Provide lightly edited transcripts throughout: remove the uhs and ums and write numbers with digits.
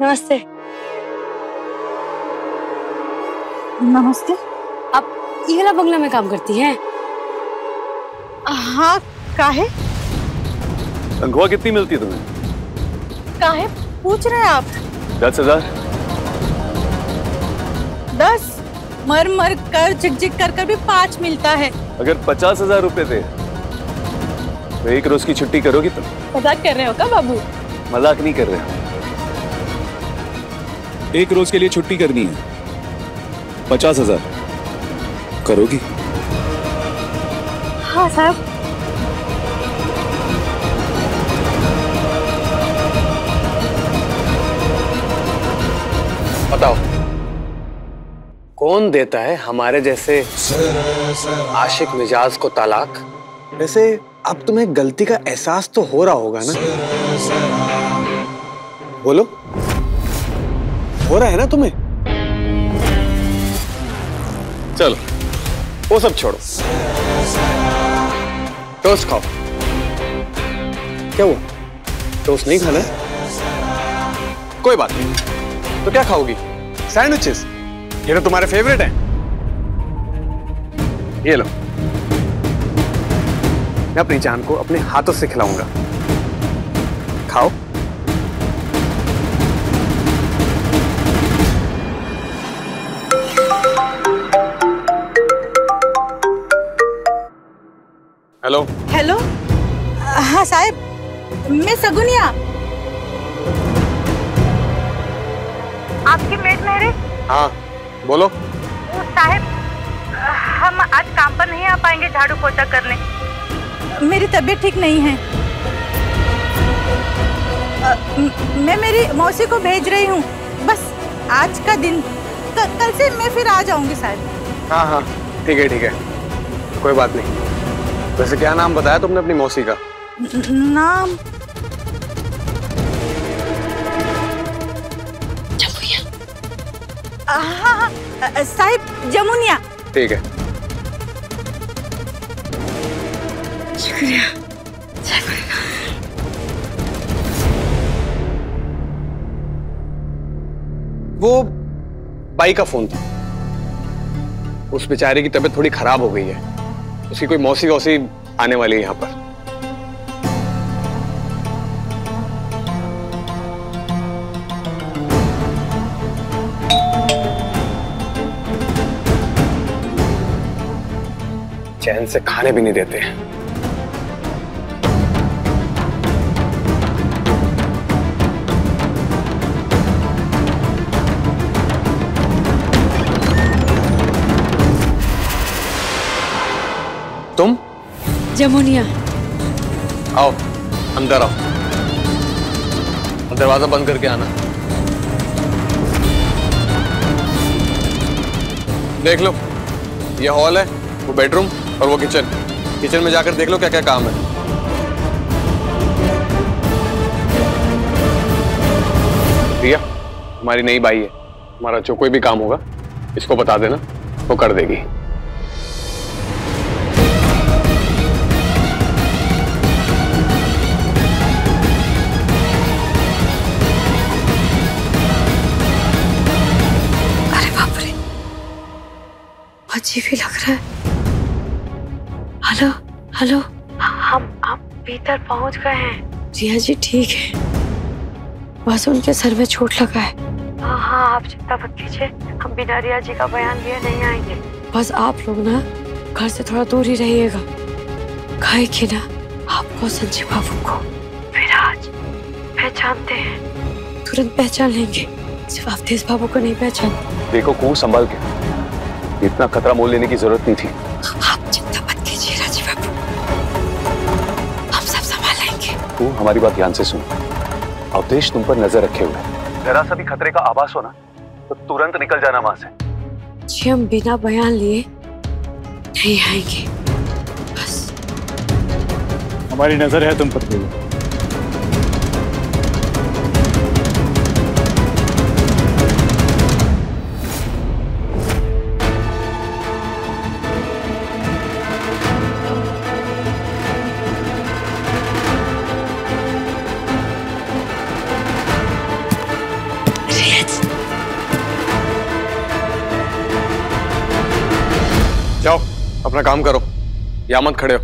नमस्ते। नमस्ते। आप ये वाला बंगला में काम करती हैं? हाँ, काहे? तनख्वाह कितनी मिलती है तुम्हें? काहे पूछ रहे हैं आप? 10,000। 10? मर मर कर झिक कर भी 5 मिलता है। अगर 50,000 रुपए थे तो 1 रोज की छुट्टी करोगी तुम? मजाक कर रहे हो क्या बाबू? मजाक नहीं कर रहे। 1 रोज के लिए छुट्टी करनी है, 50,000 करोगी? हाँ साहब। बताओ, कौन देता है हमारे जैसे आशिक मिजाज को तलाक? वैसे अब तुम्हें गलती का एहसास तो हो रहा होगा ना? बोलो, हो रहा है ना तुम्हें? चलो वो सब छोड़ो, टोस्ट खाओ। क्या हुआ, टोस्ट नहीं खाना है? कोई बात नहीं, तो क्या खाओगी? सैंडविचेस, ये तो तुम्हारे फेवरेट हैं। ये लो, मैं अपनी जान को अपने हाथों से खिलाऊंगा, खाओ। हेलो। हेलो। हाँ साहब, मैं सगुनिया, आपकी मेड मेरे। हाँ बोलो। साहब, हम आज काम पर नहीं आ पाएंगे झाड़ू पोछा करने, मेरी तबीयत ठीक नहीं है। मैं मेरी मौसी को भेज रही हूँ, बस आज का दिन, कल से मैं फिर आ जाऊंगी साहब। हाँ हाँ ठीक है, कोई बात नहीं। वैसे क्या नाम बताया तुमने अपनी मौसी का? नाम हाँ साहिब, जमुनिया। ठीक है, शुक्रिया। वो बाई का फोन था, उस बेचारे की तबीयत थोड़ी खराब हो गई है, उसकी कोई मौसी वौसी आने वाली है यहाँ पर। चैन से खाने भी नहीं देते हैं। तुम? जमुनिया। आओ अंदर आओ, दरवाजा बंद करके आना। देख लो, ये हॉल है, वो बेडरूम और वो किचन में जाकर देख लो क्या क्या काम है। प्रिया हमारी नई बाई है, हमारा जो कोई भी काम होगा इसको बता देना, वो कर देगी। अरे बाप रे, अजीब ही लग रहा है। हेलो हेलो, हम भीतर पहुंच गए हैं। रिया जी ठीक है, बस उनके सर में चोट लगा है। हाँ, आप चिंता मत कीजिए, हम बिना रिया जी का बयान लिए नहीं आएंगे। बस आप लोग ना घर से थोड़ा दूर ही रहिएगा, खाए कि ना आपको संजय बाबू को विराज पहचानते हैं? तुरंत पहचान लेंगे, सिर्फ आप तेज बाबू को नहीं पहचानते। देखो को संभाल के, इतना खतरा मोल लेने की जरूरत नहीं थी। आप चिंता मत कीजिए राजीव बाबू, हम सब संभाल लेंगे। तू हमारी बात ध्यान से सुन, अवधेश तुम पर नजर रखे हुए है, जरा सा भी खतरे का आभास हो ना तो तुरंत निकल जाना वहां से। जी हम बिना बयान लिए नहीं आएंगे, बस हमारी नजर है तुम पर। जाओ अपना काम करो, या मत खड़े हो।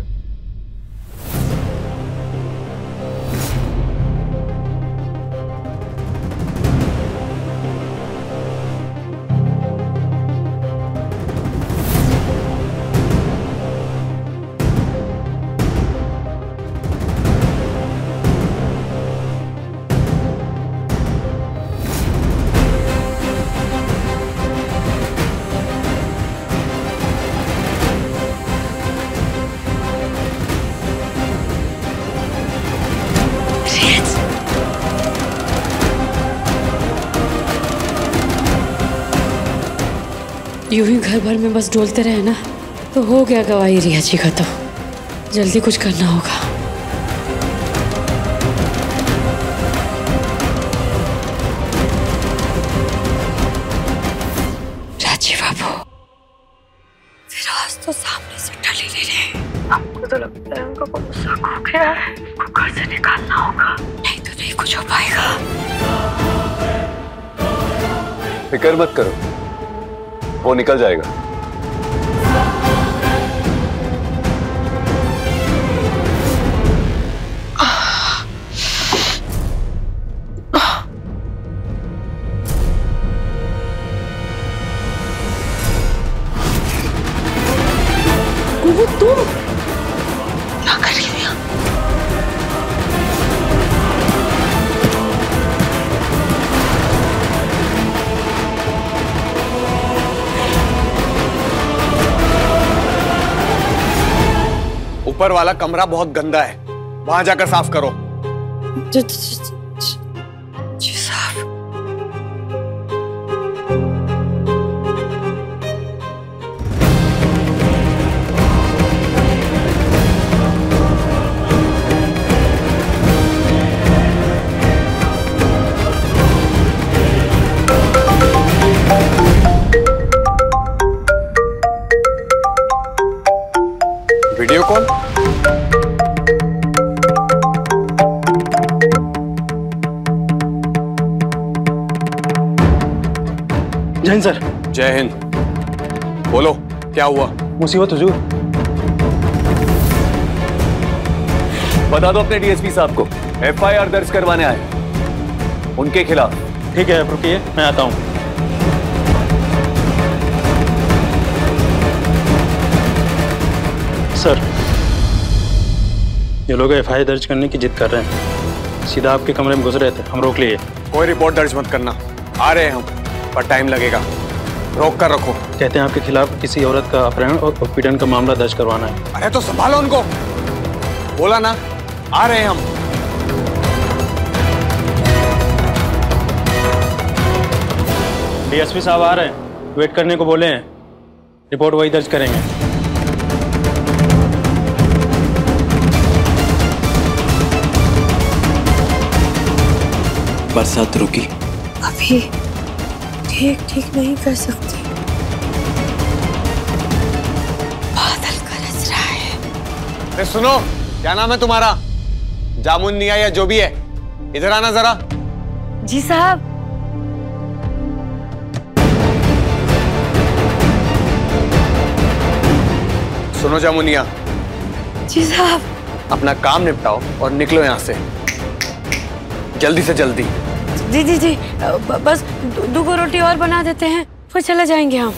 यूं ही घर भर में बस डोलते रहे ना तो हो गया गवाही रिया जी का। तो जल्दी कुछ करना होगा। राजीव बाबू फिर आज तो सामने से टल ही नहीं रहे। आपको तो लगता है उनको बहुत शक हो गया है, उनको घर से निकालना होगा, नहीं तो नहीं कुछ हो पाएगा। फिक्र मत करो, वो निकल जाएगा। वो तुम क्या कर रही हो यहाँ? ऊपर वाला कमरा बहुत गंदा है, वहां जाकर साफ करो। जी साहब। Video call? जय हिंद सर। जय हिंद। बोलो क्या हुआ? मुसीबत हुजूर। बता दो अपने डीएसपी साहब को, एफआईआर दर्ज करवाने आए उनके खिलाफ। ठीक है, रुकिए मैं आता हूँ। सर ये लोग एफआईआर दर्ज करने की जिद कर रहे हैं, सीधा आपके कमरे में घुस रहे थे, हम रोक लिए। कोई रिपोर्ट दर्ज मत करना, आ रहे हैं हम, पर टाइम लगेगा, रोक कर रखो। कहते हैं आपके खिलाफ किसी औरत का अपहरण और उत्पीड़न का मामला दर्ज करवाना है। अरे तो संभालो उनको, बोला ना आ रहे हैं हम। डीएसपी साहब आ रहे हैं, वेट करने को बोले हैं, रिपोर्ट वही दर्ज करेंगे। बरसात रुकी? अभी ठीक नहीं कर सकती, बादल गरज रहा है। अरे सुनो, क्या नाम है तुम्हारा? जामुनिया या जो भी है, इधर आना जरा। जी साहब। सुनो जामुनिया। जी साहब। अपना काम निपटाओ और निकलो यहाँ से, जल्दी से जल्दी। जी बस दो रोटी और बना देते हैं, फिर चले जाएंगे हम।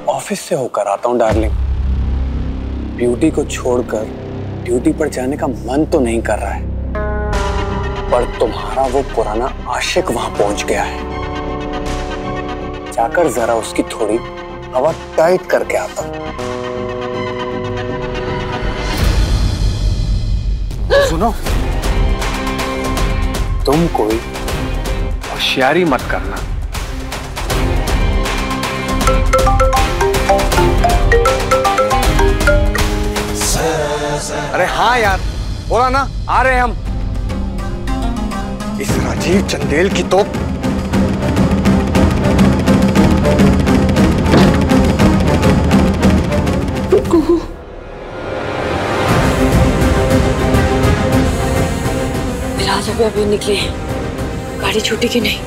ऑफिस से होकर आता हूँ डार्लिंग। ब्यूटी को छोड़कर ड्यूटी पर जाने का मन तो नहीं कर रहा है, पर तुम्हारा वो पुराना आशिक वहां पहुंच गया है। जाकर जरा उसकी थोड़ी हवा टाइट करके आता हूं। सुनो, तुम कोई होशियारी मत करना। अरे हाँ यार, बोला ना आ रहे हैं हम। इस राजीव चंदेल की तो भी अभी निकले हैं, गाड़ी छूटी कि नहीं?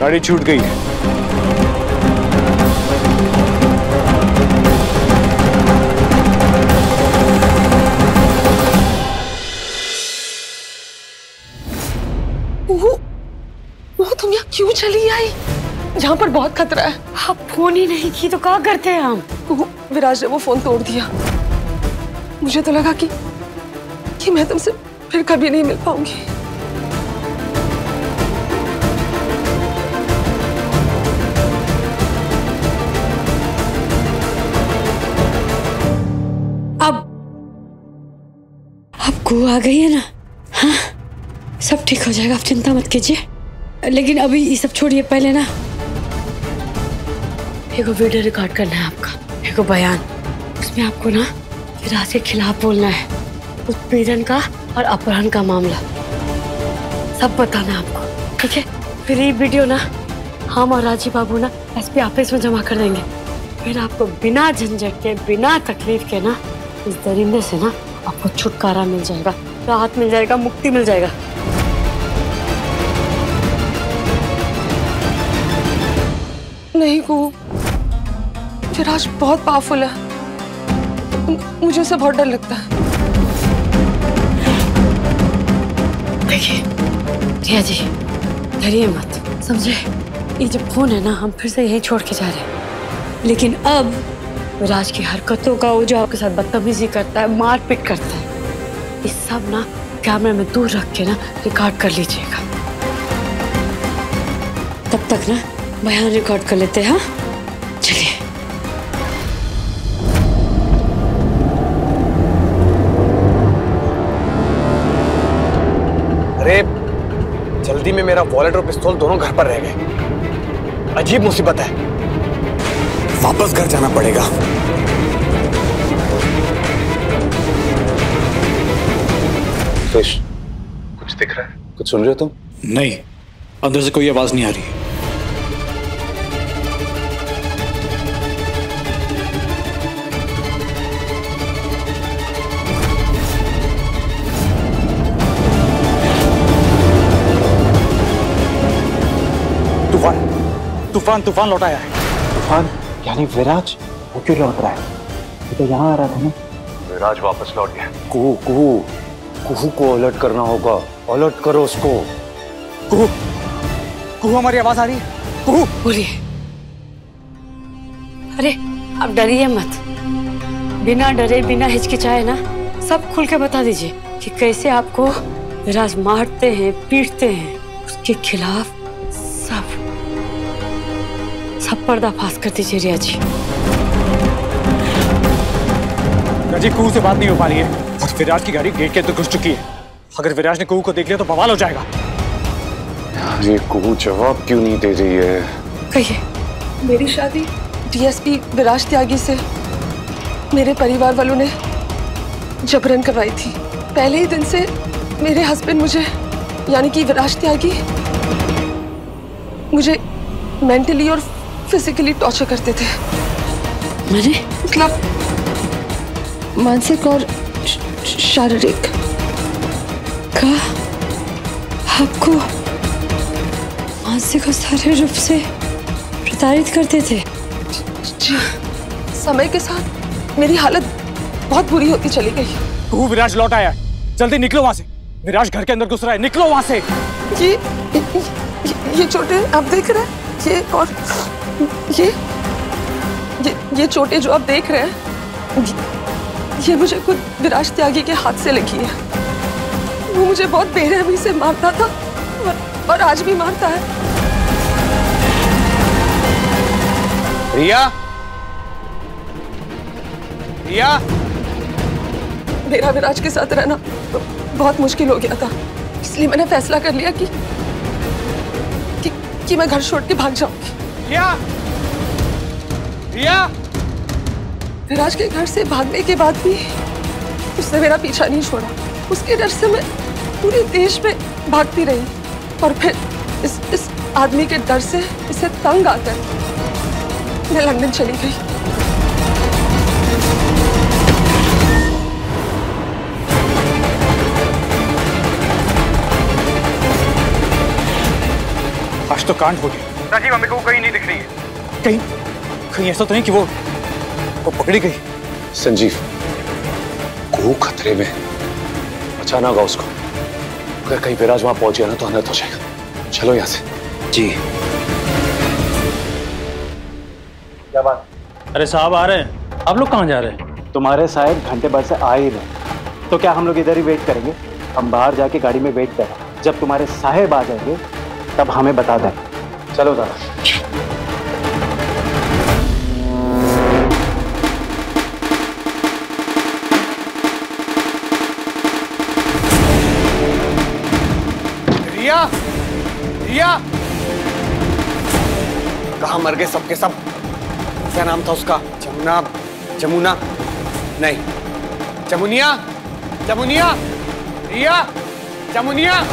गाड़ी छूट गई है। वो तुम यहाँ क्यों चली आई? यहाँ पर बहुत खतरा है। आप फोन ही नहीं की तो क्या करते हैं हम? विराज ने वो फोन तोड़ दिया। मुझे तो लगा कि मैं तुमसे फिर कभी नहीं मिल पाऊंगी। अब गो आ गई है ना? हाँ, सब ठीक हो जाएगा, आप चिंता मत कीजिए। लेकिन अभी ये सब छोड़िए, पहले ना एक वीडियो रिकॉर्ड करना है आपका, एक बयान। उसमें आपको ना विराज के खिलाफ बोलना है, उत्पीड़न का और अपहरण का मामला सब बताना है आपको, ठीक है? फिर ये वीडियो ना हम और राजीव बाबू ना एसपी ऑफिस में जमा कर देंगे। फिर आपको बिना झंझट के, बिना तकलीफ के ना इस दरिंदे से ना आपको छुटकारा मिल जाएगा, राहत मिल जाएगा, मुक्ति मिल जाएगा। नहीं को, विराज बहुत पावरफुल है, मुझे उससे बहुत डर लगता है। देखिए रिया जी, डरिए मत, समझे? ये जो फोन है ना, हम फिर से यहीं छोड़ के जा रहे हैं। लेकिन अब विराज की हरकतों का, वो जो आपके साथ बदतमीजी करता है, मारपीट करता है, इस सब ना कैमरे में दूर रख के ना रिकॉर्ड कर लीजिएगा। तब तक ना बयान रिकॉर्ड कर लेते हैं। चलिए। अरे जल्दी में मेरा वॉलेट और पिस्तौल दोनों घर पर रह गए। अजीब मुसीबत है, वापस घर जाना पड़ेगा। फिश, कुछ दिख रहा है? कुछ सुन रहे हो तुम? नहीं, अंदर से कोई आवाज नहीं आ रही है। तूफान लौट आया है। तूफान यानी विराज? वो क्यों लौट रहा है? ये तो यहाँ आ रहा था ना। विराज वापस लौट गया। कुहू को अलर्ट करना होगा, अलर्ट करो उसको। कुहू, हमारी आवाज आ रही है? कुहू बोलिए। अरे आप डरिए मत, बिना डरे, बिना हिचकिचाए ना सब खुल के बता दीजिए कि कैसे आपको विराज मारते हैं, पीटते हैं। उसके खिलाफ सब पर्दाफाश कर दीजिए रिया जी। जी कुहू से बात नहीं हो पा रही है और विराज की गाड़ी गेट के अंदर घुस चुकी है। अगर विराज ने कुहू को देख लिया तो बवाल हो जाएगा। ये कुहू जवाब क्यों नहीं दे रही है? कहिए। मेरी शादी डीएसपी विराज त्यागी से मेरे परिवार वालों ने जबरन करवाई थी। पहले ही दिन से मेरे हस्बैंड मुझे, यानी कि विराज त्यागी, मुझे मेंटली और फिजिकली टॉर्चर करते थे। मैंने मतलब मानसिक और शारीरिक। का आपको मानसिक और शारीरिक रूप से प्रताड़ित करते थे? जी। समय के साथ मेरी हालत बहुत बुरी होती चली गई। कुहू, विराज लौट आया है, जल्दी निकलो वहां से। विराज घर के अंदर घुस रहा है, निकलो वहां से। ये चोटें आप देख रहे हैं, ये और ये चोटें जो आप देख रहे हैं, ये मुझे खुद विराज त्यागी के हाथ से लगी है। वो मुझे बहुत बेरहमी से मारता था और आज भी मारता है। रिया, रिया, मेरा विराज के साथ रहना बहुत मुश्किल हो गया था, इसलिए मैंने फैसला कर लिया कि मैं घर छोड़ के भाग जाऊंगी। रिया, रिया, विराज के घर से भागने के बाद भी उसने मेरा पीछा नहीं छोड़ा। उसके डर से मैं पूरे देश में भागती रही और फिर इस आदमी के डर से इसे तंग आकर मैं लंदन चली गई। आज तो कांड हो गया। राजीव, हमें को कहीं नहीं दिख रही है। कहीं ऐसा तो नहीं कि वो पकड़ी गई? संजीव, कुहू खतरे में, बचाना होगा उसको। अगर कहीं विराज वहां पहुंच गया ना तो अनर्थ हो जाएगा। चलो यहाँ से। जी। क्या बात? अरे साहब आ रहे हैं। आप लोग कहाँ जा रहे हैं? तुम्हारे साहब घंटे भर से आ ही रहे, तो क्या हम लोग इधर ही वेट करेंगे? हम बाहर जाके गाड़ी में वेट करें। जब तुम्हारे साहब आ जाएंगे तब हमें बता दें। चलो दादा। रिया, रिया, कहाँ मर गए सबके सब? क्या नाम था उसका? जमुना नहीं, जमुनिया, रिया, जमुनिया।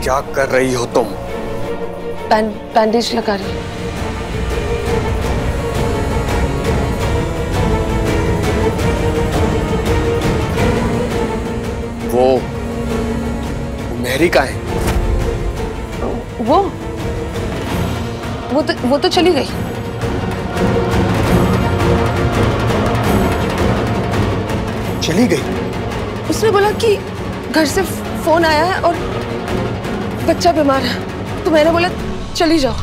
क्या कर रही हो तुम? बैंडेज लगा रही हूँ। वो मेहरी का है? वो तो चली गई। चली गई? उसने बोला कि घर से फोन आया है और बच्चा बीमार है, तो मैंने बोला चली जाओ।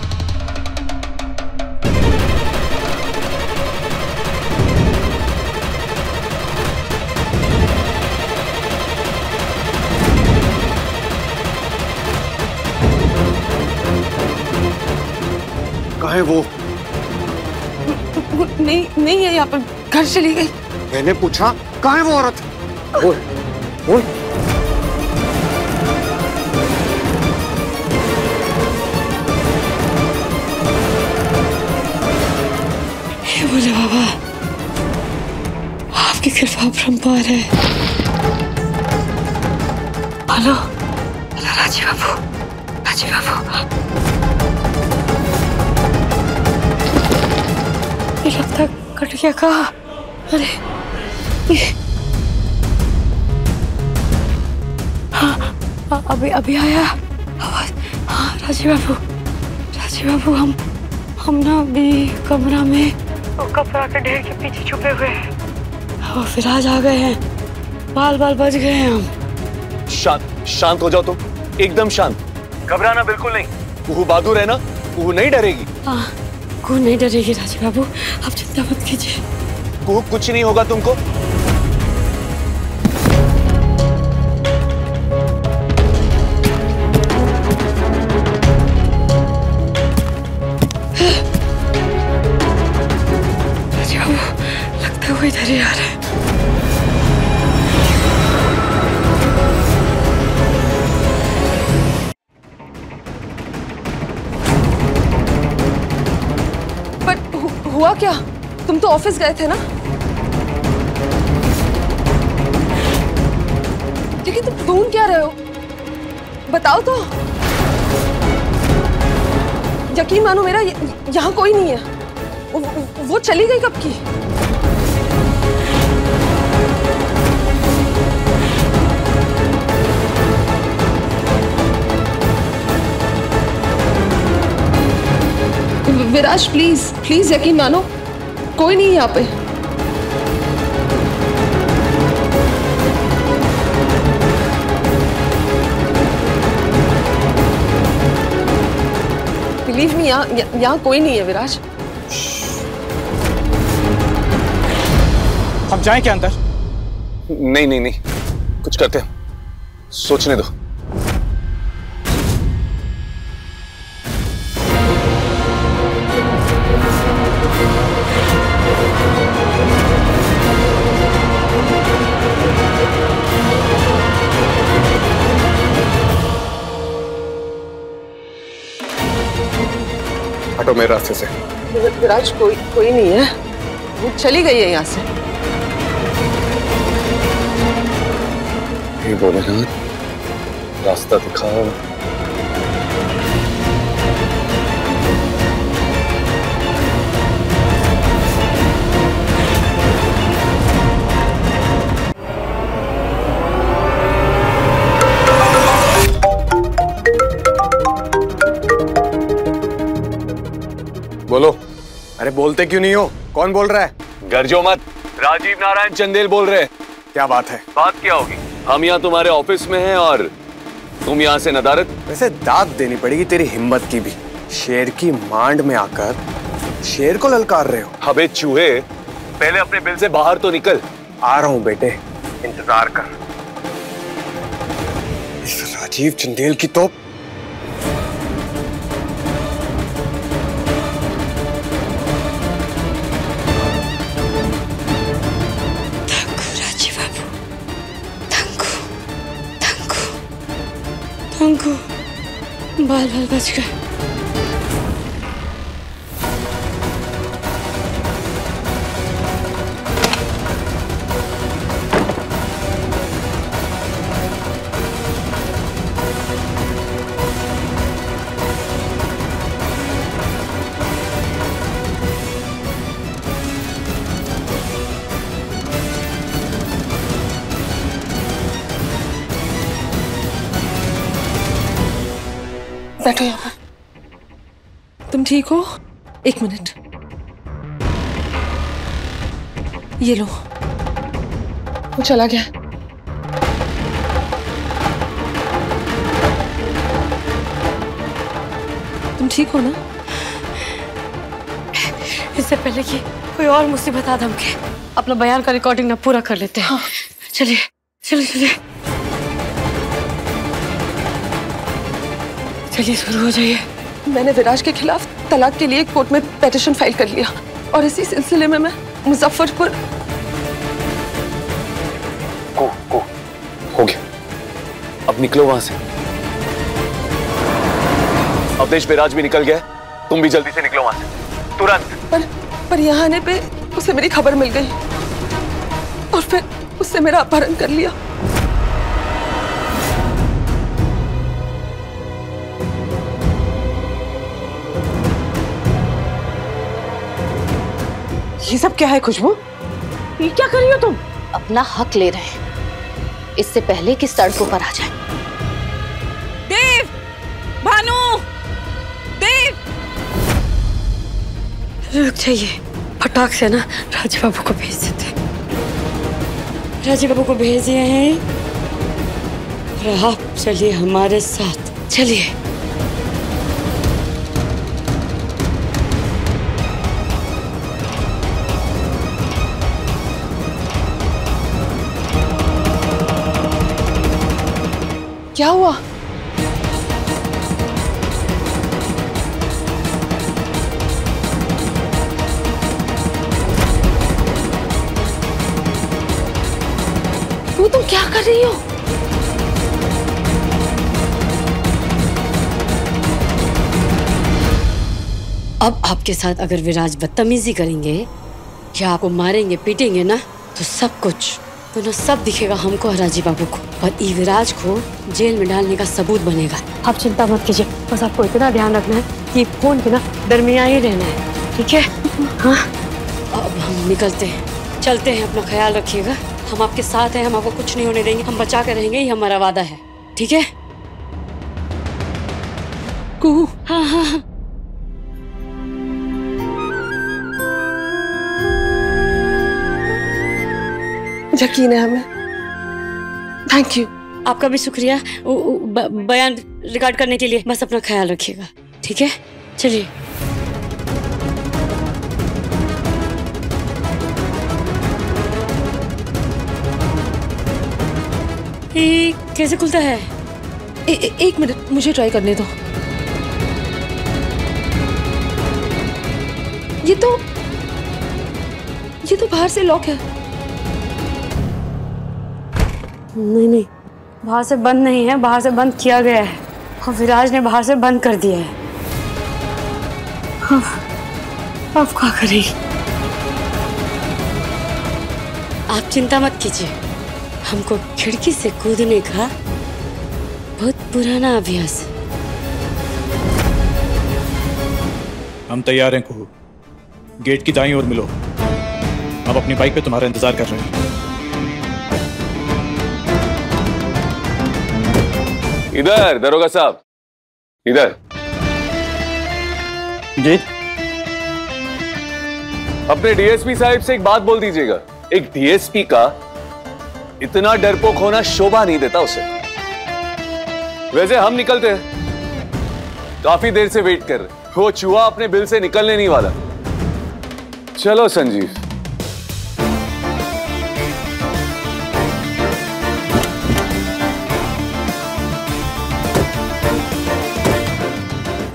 कहाँ है वो? नहीं है यहाँ पर, घर चली गई। मैंने पूछा कहाँ है वो औरत? बोल बोल। बोले बाबा, आपकी कृपा अपरंपार है। हेलो राजीव बाबू, ये लगता कट गया का। अरे हाँ, अभी आया आवाज। हाँ राजीव बाबू, हम ना अभी कमरा में कपड़ा के ढेर के पीछे छुपे हुए हैं और विराज आ गए हैं। बाल बच गए हैं हम। शांत हो जाओ तुम, एकदम शांत। घबराना बिल्कुल नहीं। कुहू बहादुर है ना, कुहू नहीं डरेगी। हाँ, कुहू नहीं डरेगी राजीव बाबू, आप चिंता मत कीजिए। कुहू कुछ नहीं होगा तुमको। लगता है वो इधर ही आ रहा है। हुआ क्या? तुम तो ऑफिस गए थे ना? लेकिन तुम ढूंढ क्या रहे हो? बताओ तो। यकीन मानो मेरा, यहाँ कोई नहीं है। वो चली गई कब की? विराज प्लीज यकीन मानो, कोई नहीं यहाँ पे। बिलीव मी, यहाँ कोई नहीं है विराज। हम जाएं क्या अंदर? नहीं, कुछ करते हैं, सोचने दो। मेरे रास्ते से। विराज कोई नहीं है, वो चली गई है यहाँ से। ये बोले ना, रास्ता दिखाओ। बोलो। अरे बोलते क्यों नहीं हो? कौन बोल रहा है? गरजो मत, राजीव नारायण चंदेल बोल रहे। क्या बात है? बात क्या होगी? हम यहाँ तुम्हारे ऑफिस में हैं और तुम यहाँ से नदारत। वैसे दाद देनी पड़ेगी तेरी हिम्मत की भी। शेर की मांड में आकर शेर को ललकार रहे हो। अबे चूहे, पहले अपने बिल से बाहर तो निकल। आ रहा हूँ बेटे, इंतजार कर। इस राजीव चंदेल की तो बाल बाल बच गए। बैठो यहाँ पर। तुम ठीक हो? एक मिनट, ये लो। वो चला गया। तुम ठीक हो ना? इससे पहले कि कोई और मुसीबत आ धमके, अपना बयान का रिकॉर्डिंग ना पूरा कर लेते हैं। हाँ। चलिए चलिए चलिए चलिए, शुरू हो जाइए। मैंने विराज के खिलाफ तलाक के लिए कोर्ट में पेटिशन फाइल कर लिया और इसी सिलसिले में मैं मुजफ्फरपुर। हो गया, अब निकलो वहां से। अवधेश विराज भी निकल गया, तुम भी जल्दी से निकलो वहां से, तुरंत। पर यहाँ आने पे उसे मेरी खबर मिल गई और फिर उससे मेरा अपहरण कर लिया। ये सब क्या है खुशबू? ये क्या कर रही हो तुम? अपना हक ले रहे हैं, इससे पहले कि सड़कों पर आ जाए। देव, भानु, देव, रुक जाइए। फटाक से ना राजीव बाबू को भेज देते। राजीव बाबू को भेज दिए हैं और आप चलिए हमारे साथ। चलिए। क्या हुआ? तुम क्या कर रही हो? अब आपके साथ अगर विराज बदतमीजी करेंगे या आपको मारेंगे पीटेंगे ना, तो सब कुछ तो ना सब दिखेगा हमको और राजीव बाबू को, और ई विराज को जेल में डालने का सबूत बनेगा। आप चिंता मत कीजिए, बस आपको इतना ध्यान रखना है कि फोन के ना दरमियान ही रहना है, ठीक है? हाँ, अब हम निकलते हैं, चलते हैं। अपना ख्याल रखिएगा, हम आपके साथ हैं, हम आपको कुछ नहीं होने देंगे, हम बचा कर रहेंगे, ये हमारा वादा है, ठीक है? कुहू। हाँ हाँ हाँ। यकीन है हमें। Thank you. आपका भी शुक्रिया बयान रिकॉर्ड करने के लिए। बस अपना ख्याल रखिएगा, ठीक है? चलिए। ये कैसे खुलता है? एक मिनट, मुझे ट्राई करने दो। ये तो बाहर से लॉक है। नहीं, बाहर से बंद नहीं है, बाहर से बंद किया गया है और विराज ने बाहर से बंद कर दिया है। आप क्या करेंगे? आप चिंता मत कीजिए, हमको खिड़की से कूदने का बहुत पुराना अभ्यास है। हम तैयार हैं कुहू, गेट की दाईं ओर मिलो। हम अपनी बाइक पे तुम्हारा इंतजार कर रहे हैं। इधर दरोगा साहब, इधर। जी। अपने डीएसपी साहब से एक बात बोल दीजिएगा। एक डीएसपी का इतना डरपोक होना शोभा नहीं देता उसे। वैसे हम निकलते हैं, काफी देर से वेट कर रहे। वो चूहा अपने बिल से निकलने नहीं वाला। चलो संजीव।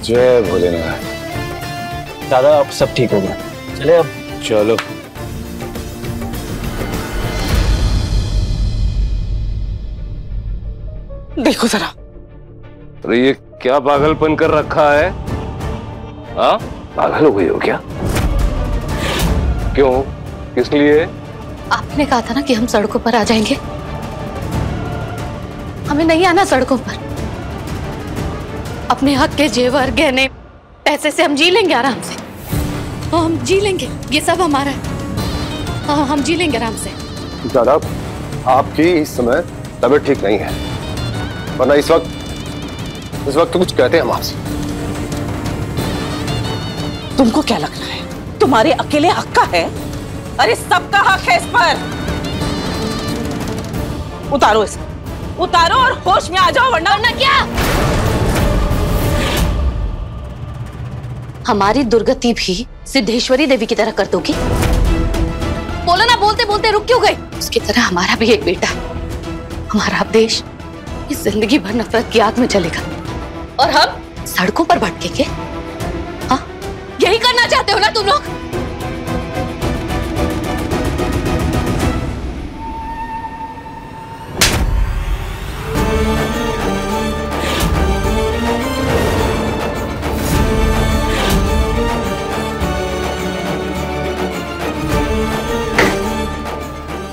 जय भोलेनाथ। दादा अब सब ठीक हो गया, चले अब। चलो। देखो जरा। अरे ये क्या पागलपन कर रखा है? हाँ, पागल हो गई हो क्या? क्यों? किस लिए? आपने कहा था ना कि हम सड़कों पर आ जाएंगे। हमें नहीं आना सड़कों पर। अपने हक के जेवर गहने पैसे से हम जी लेंगे आराम से। हाँ, हम जी लेंगे, ये सब हमारा है। हाँ, हम जी लेंगे आराम से। दादा, आपकी इस समय तबीयत ठीक नहीं है, वरना इस वक्त तो कुछ कहते हैं हम आपसे। तुमको क्या लग रहा है तुम्हारे अकेले हक का है? अरे सबका हक है इस पर। उतारो इसे, उतारो और होश में आ जाओ, वरना क्या? हमारी दुर्गति भी सिद्धेश्वरी देवी की तरह कर दोगी? बोलो ना, बोलते बोलते रुक क्यों गए? उसकी तरह हमारा भी एक बेटा है। हमारा देश इस जिंदगी भर नफरत की आग में चलेगा और हम सड़कों पर भटकेंगे। हाँ, यही करना चाहते हो ना तुम लोग?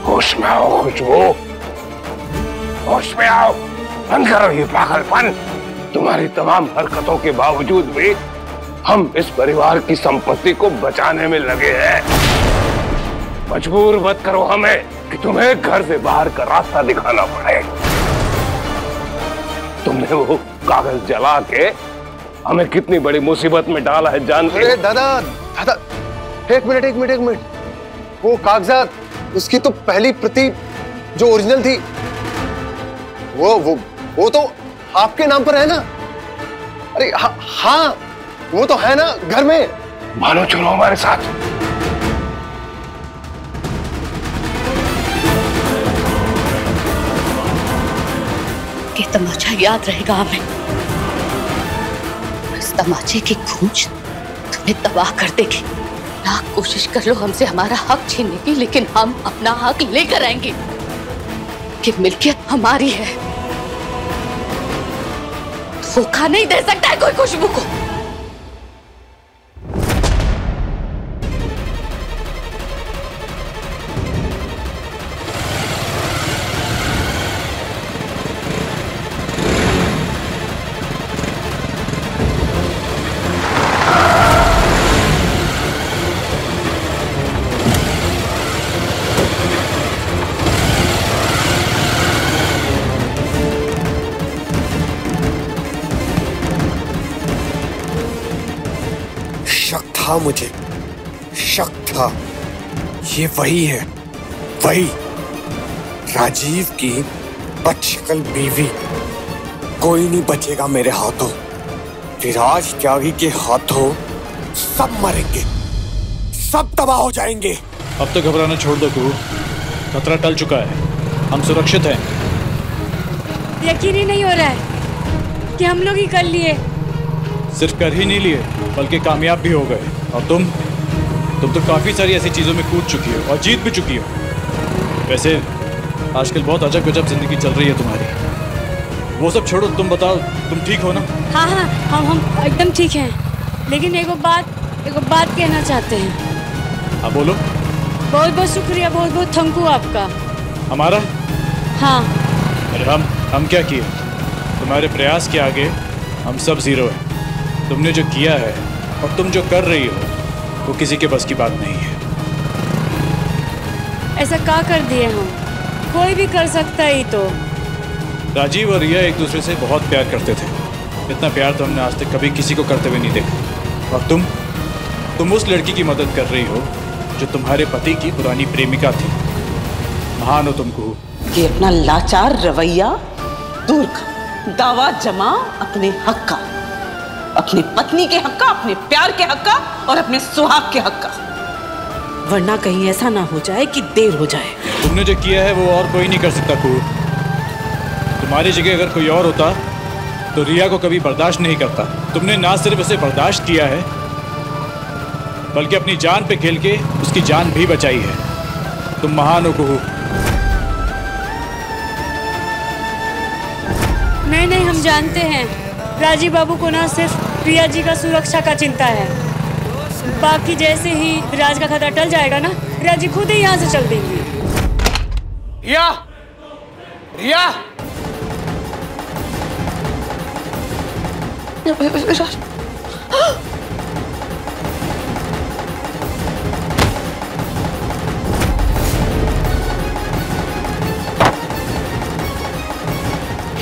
होश में आओ खुशबू, होश में आओ। बंद करो ये पागलपन। तुम्हारी तमाम हरकतों के बावजूद भी हम इस परिवार की संपत्ति को बचाने में लगे हैं। मजबूर मत करो हमें कि तुम्हें घर से बाहर का रास्ता दिखाना पड़े। तुमने वो कागज जला के हमें कितनी बड़ी मुसीबत में डाला है जानते हो? दादा, दादा, एक मिनट। वो कागजात, उसकी तो पहली प्रति जो ओरिजिनल थी, वो तो आपके नाम पर है ना? अरे हाँ, वो तो है ना घर में। मानो चलो हमारे साथ। ये तमाचा याद रहेगा हमें। इस तमाचे की गूंज तुम्हें तबाह कर देगी। लाख कोशिश कर लो हमसे हमारा हक छीनने की, लेकिन हम अपना हक लेकर आएंगे कि मिल्कियत हमारी है। धोखा नहीं दे सकता है कोई खुशबू को। मुझे शक था, ये वही है, वही राजीव की बदशक्ल बीवी। कोई नहीं बचेगा मेरे हाथों। विराज त्यागी के हाथों सब मरेंगे, सब तबाह हो जाएंगे। अब तो घबराना छोड़ दो कुहू, खतरा टल चुका है, हम सुरक्षित हैं। यकीन ही नहीं हो रहा है कि हम लोग ही कर लिए। सिर्फ कर ही नहीं लिए बल्कि कामयाब भी हो गए। और तुम तो काफी सारी ऐसी चीजों में कूद चुकी हो और जीत भी चुकी हो। वैसे आजकल बहुत अजब गजब जिंदगी चल रही है तुम्हारी। वो सब छोड़ो, तुम बताओ, तुम ठीक हो ना? हाँ, हम एकदम ठीक हैं। लेकिन एक बात, एक बात कहना चाहते हैं। हाँ बोलो। बहुत बहुत शुक्रिया, बहुत बहुत थैंक यू आपका। हमारा? हाँ। अरे हम क्या किए? तुम्हारे प्रयास के आगे हम सब जीरो है। तुमने जो किया है और तुम जो कर रही हो वो किसी के बस की बात नहीं है। ऐसा क्या कर दिए हम? कोई भी कर सकता ही तो। राजीव और रिया एक दूसरे से बहुत प्यार करते थे। इतना प्यार तो हमने आज तक कभी किसी को करते हुए नहीं देखा। और तुम उस लड़की की मदद कर रही हो जो तुम्हारे पति की पुरानी प्रेमिका थी। महान हो तुमको। ये अपना लाचार रवैया दूर कर, दावा जमा अपने हक का, अपनी पत्नी के हक का, अपने प्यार के हक का और अपने सुहाग के हक का, वरना कहीं ऐसा ना हो जाए कि देर हो जाए। तुमने जो किया है वो और कोई नहीं कर सकता कुहू। तुम्हारी जगह अगर कोई और होता तो रिया को कभी बर्दाश्त नहीं करता। तुमने ना सिर्फ उसे बर्दाश्त किया है बल्कि अपनी जान पे खेल के उसकी जान भी बचाई है। तुम महान हो कुहू। नहीं, हम जानते हैं राजीव बाबू को ना सिर्फ प्रिया जी का सुरक्षा का चिंता है। बाकी जैसे ही राज का खतरा टल जाएगा ना, राजी खुद ही यहाँ से चल देंगी। रिया! रिया!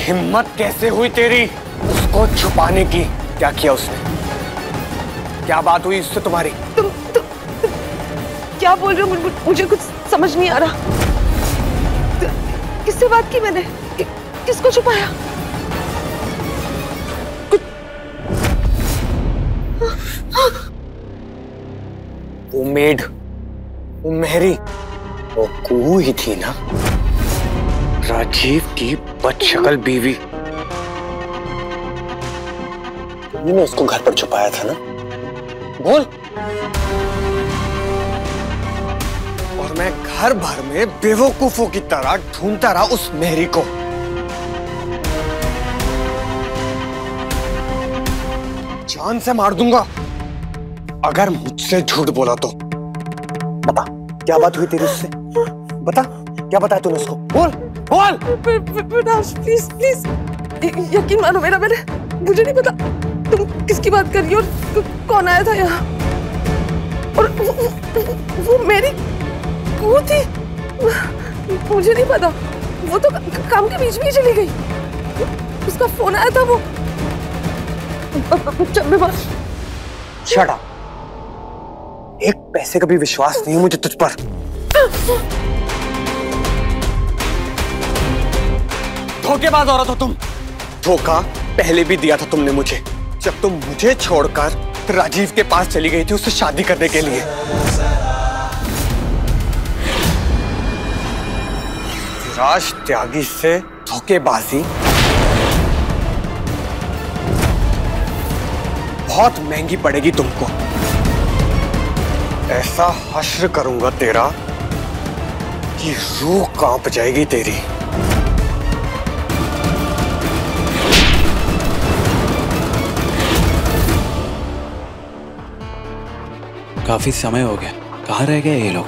हिम्मत कैसे हुई तेरी उसको छुपाने की? क्या किया उसने? क्या बात हुई उससे तुम्हारी? तुम क्या बोल रहे हो? मुझे कुछ समझ नहीं आ रहा। किससे बात की मैंने? किसको छुपाया? वो मेड, वो मेहरी, वो कुहू ही थी ना, राजीव की बदशक्ल बीवी। तुमने उसको घर पर छुपाया था ना? बोल। और मैं घर भर में बेवकूफों की तरह ढूंढता रहा उस मेहरी को। जान से मार दूंगा अगर मुझसे झूठ बोला तो। बता क्या बात हुई तेरी उससे? बता क्या बताया तूने उसको? बोल बोल। प्लीज प्लीज यकीन मानो मेरा, मुझे नहीं पता तुम किसकी बात कर रही हो और कौन आया था यहाँ। और वो मेरी कुहू थी? मुझे नहीं पता। वो तो काम के बीच में ही चली गई। उसका फोन आया था। वो शट अप। एक पैसे का भी विश्वास नहीं है मुझे तुझ पर। धोखेबाज औरत हो तुम। धोखा पहले भी दिया था तुमने मुझे, जब तुम मुझे छोड़कर राजीव के पास चली गई थी उससे शादी करने के लिए। राज त्यागी से धोखेबाजी बहुत महंगी पड़ेगी तुमको। ऐसा हश्र करूंगा तेरा कि रूह कांप जाएगी तेरी। काफी समय हो गया, कहाँ रह गए ये लोग?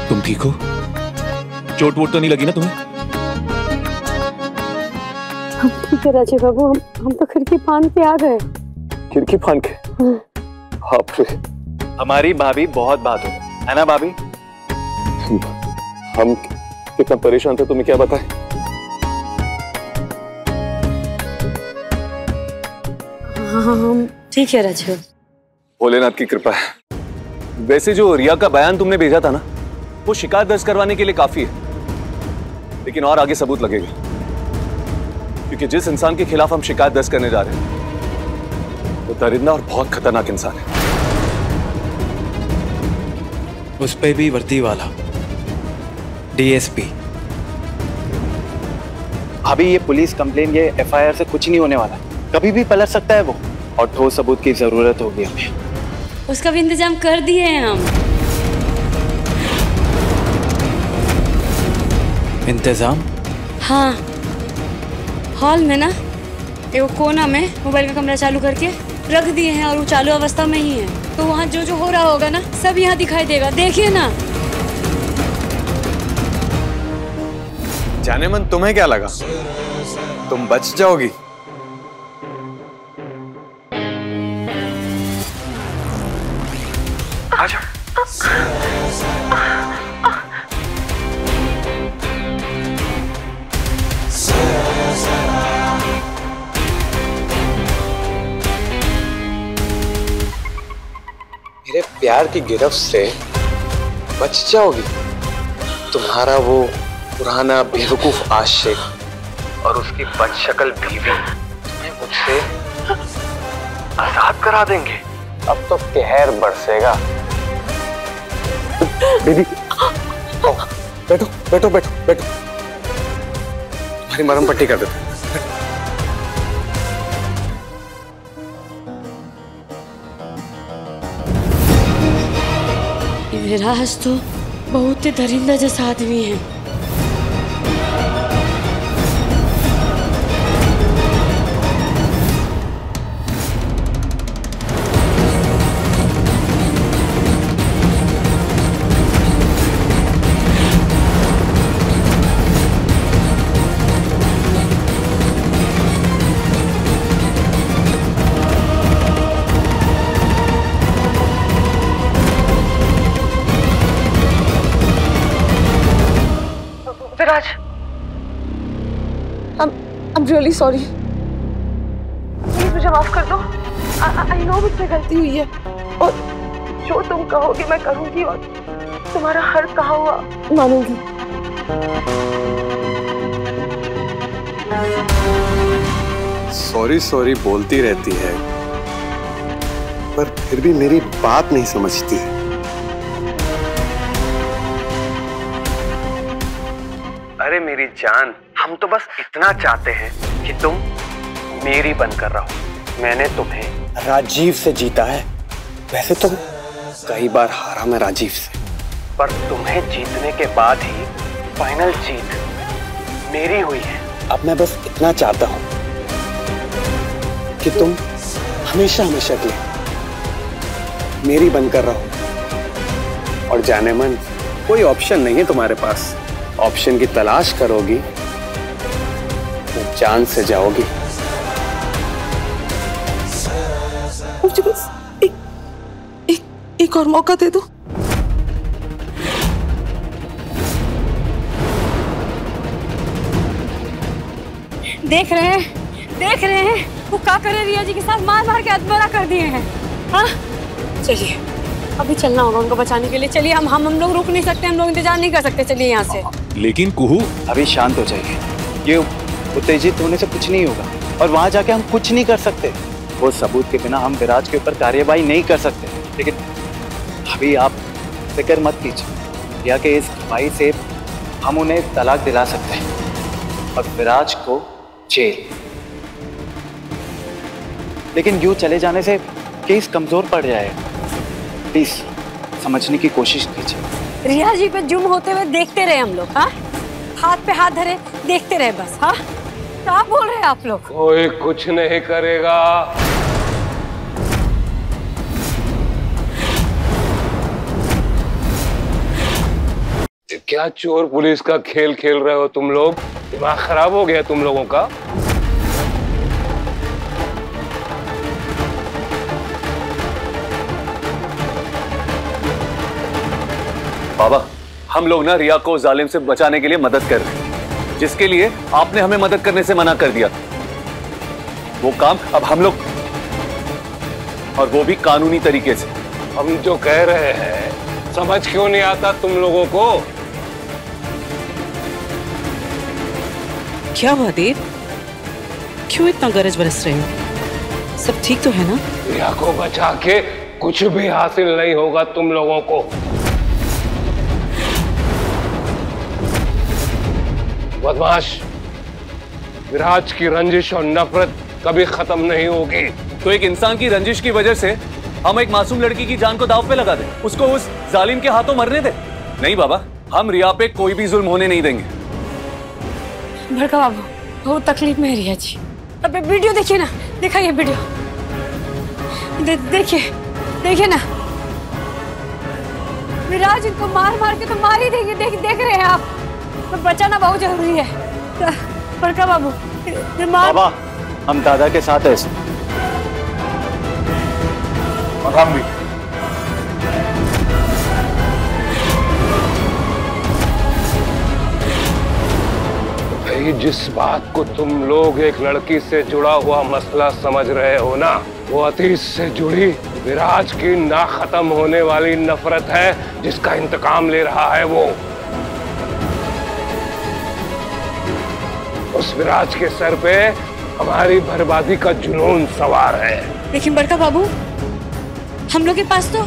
तुम ठीक हो? चोट वोट तो नहीं लगी ना तुम्हें? हम ठीक है राजीव बाबू, हम तो खिड़की फांद के आ गए। खिड़की फांद के? बाप रे, हमारी भाभी बहुत बहादुर है ना भाभी? हम कितना परेशान थे तुम्हें क्या बताएं? हाँ हम ठीक है राजीव। भोलेनाथ की कृपा है। वैसे जो रिया का बयान तुमने भेजा था ना, वो शिकायत दर्ज करवाने के लिए काफी है, लेकिन और आगे सबूत लगेगा। क्योंकि जिस इंसान के खिलाफ हम शिकायत दर्ज करने जा रहे हैं वो दरिंदा और बहुत खतरनाक इंसान है। उस पे भी वर्दी वाला डीएसपी। अभी ये पुलिस कंप्लेन, ये एफआईआर से कुछ नहीं होने वाला, कभी भी पलट सकता है वो, और ठोस सबूत की जरूरत होगी हमें। उसका भी इंतजाम कर दिए हैं हम। इंतजाम? हाँ, हॉल में ना एक कोना में मोबाइल का कमरा चालू करके रख दिए हैं और वो चालू अवस्था में ही है, तो वहाँ जो जो हो रहा होगा ना सब यहाँ दिखाई देगा, देखिए ना। जाने मन, तुम्हें क्या लगा तुम बच जाओगी? आजा। मेरे प्यार की गिरफ्त से बच जाओगी? तुम्हारा वो पुराना बेवकूफ आशिक और उसकी बदशक्ल बीवी तुम्हें मुझसे आजाद करा देंगे। अब तो कहर बरसेगा। दीदी, बैठो बैठो बैठो बैठो, तुम्हारी मरहम पट्टी कर देते। विराज तो बहुत ही दरिंदा जैसा आदमी है। विराज, I'm really sorry। प्लीज मुझे माफ कर दो। I know मुझसे गलती हुई है और जो तुम कहोगी मैं करूंगी और तुम्हारा हर कहा हुआ मानूंगी। सॉरी सॉरी बोलती रहती है, पर फिर भी मेरी बात नहीं समझती है। अरे मेरी जान, हम तो बस इतना चाहते हैं कि तुम मेरी बनकर रहो। मैंने तुम्हें राजीव से जीता है। वैसे तो कई बार हारा मैं राजीव से, पर तुम्हें जीतने के बाद ही फाइनल जीत मेरी हुई है। अब मैं बस इतना चाहता हूं कि तुम हमेशा हमेशा के लिए मेरी बनकर रहो। और जाने मन, कोई ऑप्शन नहीं है तुम्हारे पास। ऑप्शन की तलाश करोगी तो जान से जाओगी। मुझे बस एक और मौका दे दो। देख रहे हैं वो क्या करे रिया जी के साथ, मार मार के अधमरा कर दिए हैं। हाँ, चलिए अभी चलना होगा उनको बचाने के लिए। चलिए, हम लोग रुक नहीं सकते, हम लोग इंतजार नहीं कर सकते। चलिए यहाँ से। लेकिन कुहू, अभी शांत हो जाइए। ये उत्तेजित होने से कुछ नहीं होगा और वहां जाके हम कुछ नहीं कर सकते। वो सबूत के बिना हम विराज के ऊपर कार्यवाही नहीं कर सकते। लेकिन अभी आप फिक्र मत कीजिए। रिया के इस गवाही से हम उन्हें तलाक दिला सकते हैं और विराज को जेल। लेकिन यूं चले जाने से केस कमजोर पड़ जाएगा। प्लीज समझने की कोशिश कीजिए। रिया जी पे जुर्म होते हुए देखते रहे हम लोग। हाँ, हाथ पे हाथ धरे देखते रहे बस। हाँ, क्या बोल रहे हैं आप लोग? कोई कुछ नहीं करेगा। क्या चोर पुलिस का खेल खेल रहे हो तुम लोग? दिमाग खराब हो गया तुम लोगों का। बाबा, हम लोग ना रिया को जालिम से बचाने के लिए मदद कर रहे हैं, जिसके लिए आपने हमें मदद करने से मना कर दिया था। वो काम अब हम लोग, और वो भी कानूनी तरीके से। हम जो कह रहे हैं समझ क्यों नहीं आता तुम लोगों को? क्या हुआ देव? क्यों इतना गरज बरस रहे हो? सब ठीक तो है ना? रिया को बचा के कुछ भी हासिल नहीं होगा तुम लोगों को। बदमाश, विराज की रंजिश और नफरत कभी खत्म नहीं होगी। तो एक इंसान की रंजिश की वजह से हम एक मासूम लड़की की जान को दांव पे लगा दें, उसको उस जालिम के हाथों मरने दे? नहीं बाबा, हम रिया पे कोई भी जुल्म होने नहीं देंगे। बड़का बाबू बहुत तकलीफ में है रिया जी। अब वीडियो देखिए ना, दिखाइए वीडियो। देखिए देखिए ना, विराज इनको मार मार के तो मार ही देंगे। देख रहे हैं आप, तो बचाना बहुत जरूरी है। बड़का बाबू बाबा, हम दादा के साथ हैं। और हम भी। भाई, जिस बात को तुम लोग एक लड़की से जुड़ा हुआ मसला समझ रहे हो ना, वो अतीत से जुड़ी विराज की ना खत्म होने वाली नफरत है, जिसका इंतकाम ले रहा है वो। उस विराज के सर पे हमारी बर्बादी का जुनून सवार है। लेकिन बड़का बाबू, हम लोग के पास तो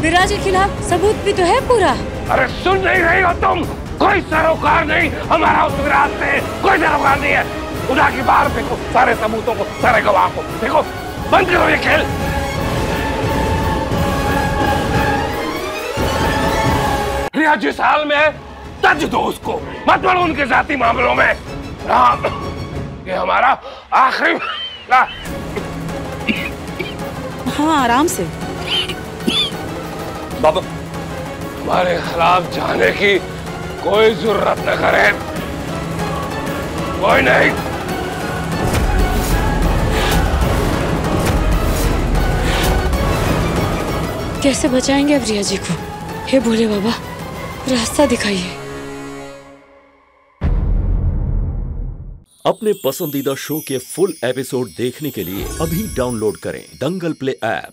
विराज के खिलाफ सबूत भी तो है पूरा। अरे सुन नहीं रही हो तुम? कोई सरोकार नहीं हमारा उस विराज से, कोई सरोकार नहीं है। खुदा की बाहर देखो सारे सबूतों को, सारे गवाह को देखो। बंद करो ये खेल। रिया जिस हाल में है, तज दो उसको, मत पड़ो उनके जाती मामलों में। ये हमारा आखिरी। हाँ, आराम से। बाबा, हमारे खिलाफ जाने की कोई जरूरत न करे, कोई नहीं। कैसे बचाएंगे अब रिया जी को? हे भोले बाबा, रास्ता दिखाइए। अपने पसंदीदा शो के फुल एपिसोड देखने के लिए अभी डाउनलोड करें दंगल प्ले ऐप।